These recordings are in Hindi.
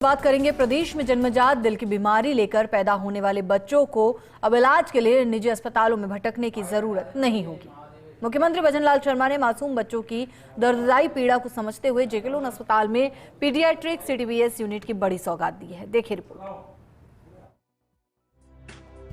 बात करेंगे प्रदेश में जन्मजात दिल की बीमारी लेकर पैदा होने वाले बच्चों को अब इलाज के लिए निजी अस्पतालों में भटकने की जरूरत नहीं होगी। मुख्यमंत्री भजनलाल शर्मा ने मासूम बच्चों की दर्ददायी पीड़ा को समझते हुए जेके लोन अस्पताल में पीडियाट्रिक सीटीवीएस यूनिट की बड़ी सौगात दी है। देखिए रिपोर्ट।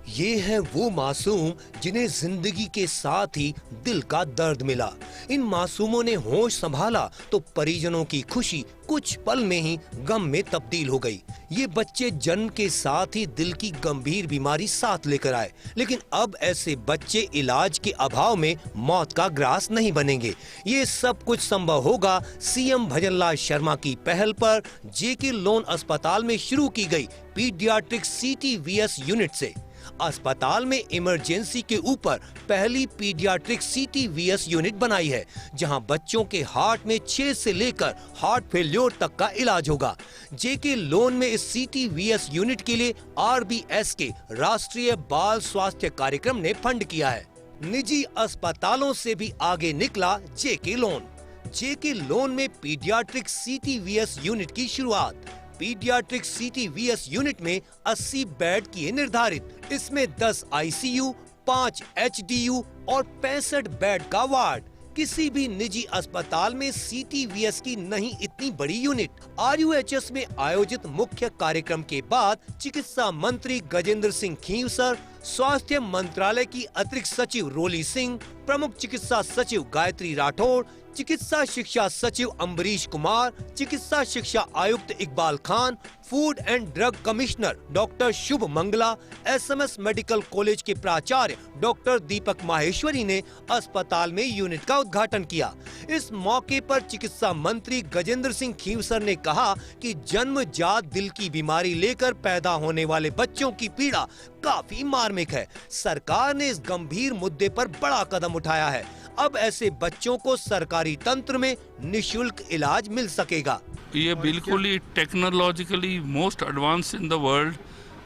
ये है वो मासूम जिन्हें जिंदगी के साथ ही दिल का दर्द मिला। इन मासूमों ने होश संभाला तो परिजनों की खुशी कुछ पल में ही गम में तब्दील हो गई। ये बच्चे जन्म के साथ ही दिल की गंभीर बीमारी साथ लेकर आए, लेकिन अब ऐसे बच्चे इलाज के अभाव में मौत का ग्रास नहीं बनेंगे। ये सब कुछ संभव होगा सीएम भजनलाल शर्मा की पहल पर जेके लोन अस्पताल में शुरू की गई पीडियाट्रिक सीटीवीएस यूनिट से। अस्पताल में इमरजेंसी के ऊपर पहली पीडियाट्रिक सीटीवीएस यूनिट बनाई है, जहां बच्चों के हार्ट में 6 से लेकर हार्ट फेल्योर तक का इलाज होगा। जेके लोन में इस सीटीवीएस यूनिट के लिए आरबीएस के राष्ट्रीय बाल स्वास्थ्य कार्यक्रम ने फंड किया है। निजी अस्पतालों से भी आगे निकला जेके लोन। जेके लोन में पीडियाट्रिक सीटीवीएस यूनिट की शुरुआत। पीडियाट्रिक सीटीवीएस यूनिट में 80 बेड किए निर्धारित। इसमें 10 आईसीयू, 5 एचडीयू और 65 बेड का वार्ड। किसी भी निजी अस्पताल में सीटीवीएस की नहीं इतनी बड़ी यूनिट। आरयूएचएस में आयोजित मुख्य कार्यक्रम के बाद चिकित्सा मंत्री गजेंद्र सिंह खींवसर, स्वास्थ्य मंत्रालय की अतिरिक्त सचिव रोली सिंह, प्रमुख चिकित्सा सचिव गायत्री राठौड़, चिकित्सा शिक्षा सचिव अम्बरीश कुमार, चिकित्सा शिक्षा आयुक्त Iqbal Khan, food and drug commissioner doctor Shubh Mangala, SMS medical college के प्राचार्य डॉक्टर दीपक माहेश्वरी ने अस्पताल में यूनिट का उद्घाटन किया। इस मौके पर चिकित्सा मंत्री गजेंद्र सिंह खींवसर ने कहा कि जन्मजात दिल की बीमारी लेकर पैदा होने वाले बच्चों की पीड़ा काफी मार्मिक है। सरकार ने इस गंभीर मुद्दे पर बड़ा कदम उठाया है। अब ऐसे बच्चों को सरकारी तंत्र में निशुल्क इलाज मिल सकेगा। ये बिल्कुल ही technologically most advance in the world.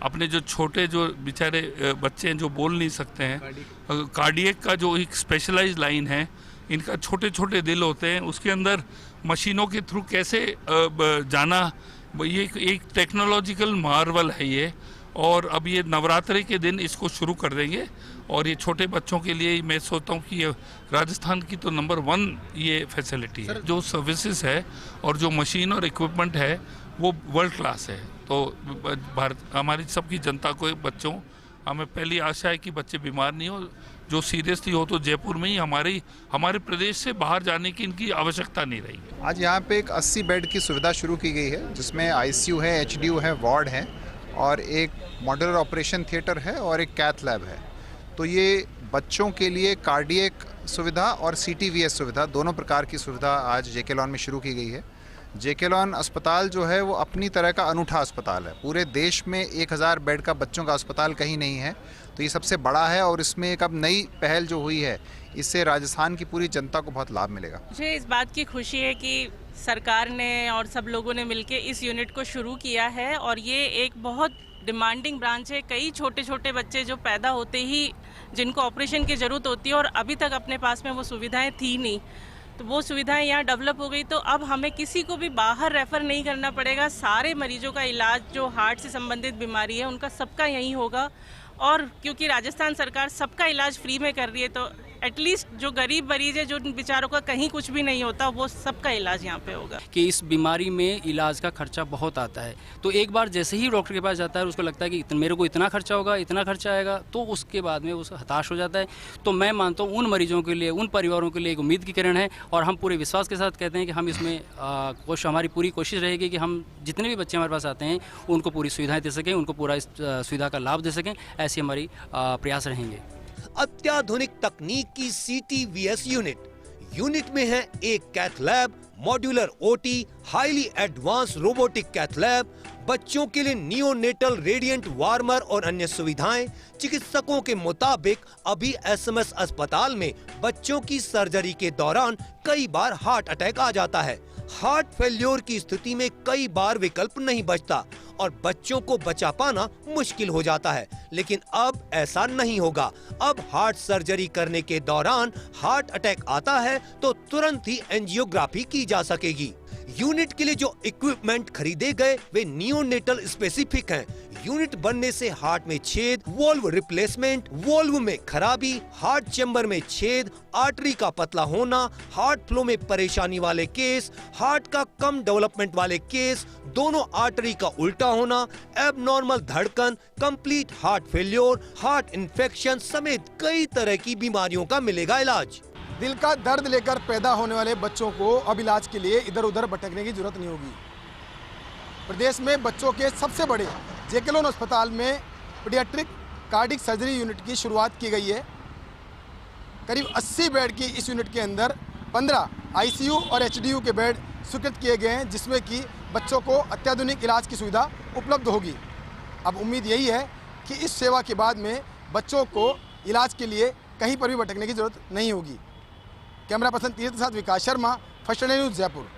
अपने जो छोटे जो बेचारे बच्चे हैं जो बोल नहीं सकते हैं, कार्डियक का जो एक स्पेशलाइज्ड लाइन है, इनका छोटे छोटे दिल होते हैं, उसके अंदर मशीनों के थ्रू कैसे जाना, ये एक टेक्नोलॉजिकल मार्वल है ये। और अब ये नवरात्रि के दिन इसको शुरू कर देंगे और ये छोटे बच्चों के लिए मैं सोचता हूँ कि राजस्थान की तो नंबर 1 ये फैसिलिटी है। जो सर्विसेज है और जो मशीन और इक्विपमेंट है वो वर्ल्ड क्लास है। तो भारत हमारी सबकी जनता को, बच्चों, हमें पहली आशा है कि बच्चे बीमार नहीं हो। जो सीरियसली हो तो जयपुर में ही हमारे प्रदेश से बाहर जाने की इनकी आवश्यकता नहीं रही। आज यहाँ पे एक 80 बेड की सुविधा शुरू की गई है, जिसमें आईसीयू है, एचडीयू है, वार्ड है और एक मॉड्यूलर ऑपरेशन थिएटर है और एक कैथ लैब है। तो ये बच्चों के लिए कार्डियक सुविधा और सीटीवीएस सुविधा, दोनों प्रकार की सुविधा आज जेके लोन में शुरू की गई है। जेके लोन अस्पताल जो है वो अपनी तरह का अनूठा अस्पताल है। पूरे देश में 1000 बेड का बच्चों का अस्पताल कहीं नहीं है, तो ये सबसे बड़ा है। और इसमें एक अब नई पहल जो हुई है, इससे राजस्थान की पूरी जनता को बहुत लाभ मिलेगा। मुझे इस बात की खुशी है कि सरकार ने और सब लोगों ने मिलकर इस यूनिट को शुरू किया है और ये एक बहुत डिमांडिंग ब्रांच है। कई छोटे छोटे बच्चे जो पैदा होते ही जिनको ऑपरेशन की ज़रूरत होती है और अभी तक अपने पास में वो सुविधाएं थी नहीं, तो वो सुविधाएं यहाँ डेवलप हो गई। तो अब हमें किसी को भी बाहर रेफ़र नहीं करना पड़ेगा। सारे मरीजों का इलाज जो हार्ट से संबंधित बीमारी है उनका सबका यहीं होगा। और क्योंकि राजस्थान सरकार सबका इलाज फ्री में कर रही है, तो एटलीस्ट जो गरीब मरीज है, जो बेचारों का कहीं कुछ भी नहीं होता, वो सबका इलाज यहाँ पे होगा। कि इस बीमारी में इलाज का खर्चा बहुत आता है, तो एक बार जैसे ही डॉक्टर के पास जाता है उसको लगता है कि मेरे को इतना खर्चा होगा, इतना खर्चा आएगा, तो उसके बाद में वो हताश हो जाता है। तो मैं मानता हूँ उन मरीजों के लिए, उन परिवारों के लिए एक उम्मीद की किरण है और हम पूरे विश्वास के साथ कहते हैं कि हम इसमें हमारी पूरी कोशिश रहेगी कि हम जितने भी बच्चे हमारे पास आते हैं उनको पूरी सुविधाएँ दे सकें, उनको पूरा इस सुविधा का लाभ दे सकें, ऐसी हमारी प्रयास रहेंगे। अत्याधुनिक तकनीक की सीटीवीएस यूनिट में है एक cath lab, modular OT, highly advance robotic cath lab, बच्चों के लिए नियोनेटल रेडिएंट वार्मर और अन्य सुविधाएं। चिकित्सकों के मुताबिक अभी एसएमएस अस्पताल में बच्चों की सर्जरी के दौरान कई बार हार्ट अटैक आ जाता है। हार्ट फेल्योर की स्थिति में कई बार विकल्प नहीं बचता और बच्चों को बचा पाना मुश्किल हो जाता है, लेकिन अब ऐसा नहीं होगा। अब हार्ट सर्जरी करने के दौरान हार्ट अटैक आता है तो तुरंत ही एंजियोग्राफी की जा सकेगी। यूनिट के लिए जो इक्विपमेंट खरीदे गए वे नियोनेटल स्पेसिफिक हैं। यूनिट बनने से हार्ट में छेद, वॉल्व रिप्लेसमेंट, वॉल्व में खराबी, हार्ट चेंबर में छेद, आर्टरी का पतला होना, हार्ट फ्लो में परेशानी वाले केस, हार्ट का कम डेवलपमेंट वाले केस, दोनों आर्टरी का उल्टा होना, एबनॉर्मल धड़कन, complete heart failure, heart infection समेत कई तरह की बीमारियों का मिलेगा इलाज। दिल का दर्द लेकर पैदा होने वाले बच्चों को अब इलाज के लिए इधर उधर भटकने की जरूरत नहीं होगी। प्रदेश में बच्चों के सबसे बड़े जेके लोन अस्पताल में पीडियाट्रिक कार्डिक सर्जरी यूनिट की शुरुआत की गई है। करीब 80 बेड की इस यूनिट के अंदर 15 आईसीयू और एचडीयू के बेड स्वीकृत किए गए हैं, जिसमें कि बच्चों को अत्याधुनिक इलाज की सुविधा उपलब्ध होगी। अब उम्मीद यही है कि इस सेवा के बाद में बच्चों को इलाज के लिए कहीं पर भी भटकने की जरूरत नहीं होगी। कैमरा पर्सन तीर्थ के साथ विकास शर्मा, फर्स्ट न्यूज़ जयपुर।